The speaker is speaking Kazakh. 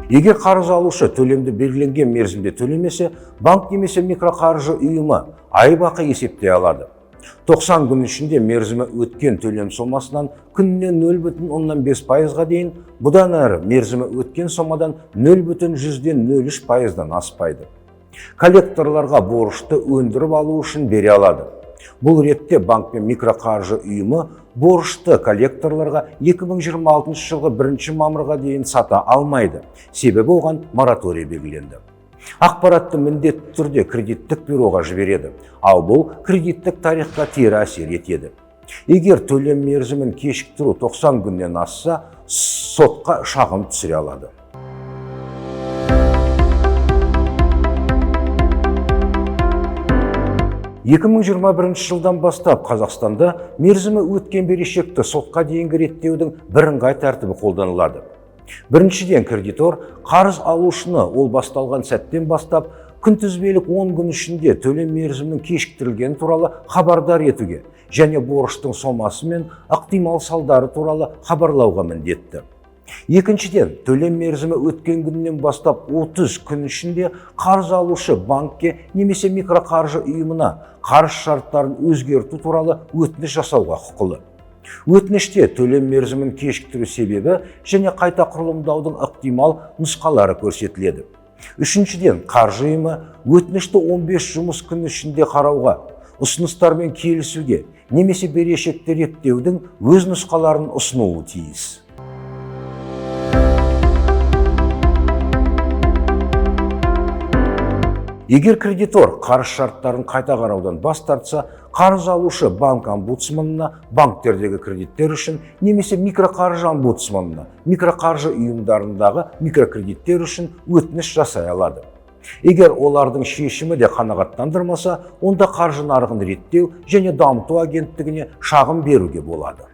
Егер қарыз алушы төлемді белгіленген мерзімде төлемесе, банк немесе микроқаржы ұйымы айбақы есептей алады. 90 күн ішінде мерзімі өткен төлем сомасынан күніне 0,5%-ға дейін, бұдан әрі мерзімі өткен сомадан 0,03%-дан аспайды. Коллекторларға борышты өндіріп алу үшін бере алады. Бұл ретте банк пен микроқаржы ұйымы борышты коллекторларға 2026 жылғы 1 мамырға дейін сата алмайды. Себебі оған мораторий белгіленді. Ақпаратты міндетті түрде кредиттік бюроға жібереді, ал бұл кредиттік тарихқа кері әсер етеді. Егер төлем мерзімін кешіктіру 90 күннен асса, сотқа шағым түсіре алады. 2021 жылдан бастап Қазақстанда мерзімі өткен берешекті сотқа дейінгі реттеудің бірыңғай тәртібі қолданылады. Біріншіден, кредитор қарыз алушыны ол басталған сәттен бастап күнтізбелік 10 күн ішінде төлем мерзімінің кешіктірілгені туралы хабардар етуге және борыштың сомасы мен ықтимал салдары туралы хабарлауға міндетті. Екіншіден, төлем мерзімі өткен күннен бастап 30 күн ішінде қарыз алушы банкке немесе микроқаржы ұйымына қарыз шарттарын өзгерту туралы өтініш жасауға құқылы. Өтініште төлем мерзімін кешіктіру себебі және қайта құрылымдаудың ықтимал нұсқалары көрсетіледі. Үшіншіден, қаржы ұйымы өтінішті 15 жұмыс күн ішінде қарауға, ұсыныстармен келісуге немесе берешекті реттеудің өз нұсқаларын ұсынуы тиіс. Егер кредитор қарыз шарттарын қайта қараудан бас тартса, қарыз алушы банк омбудсманына банктердегі кредиттер үшін немесе микроқаржы омбудсманына микроқаржы ұйымдарындағы микрокредиттер үшін өтініш жасай алады. Егер олардың шешімі де қанағаттандырмаса, онда қаржы нарығын реттеу және дамыту агенттігіне шағым беруге болады.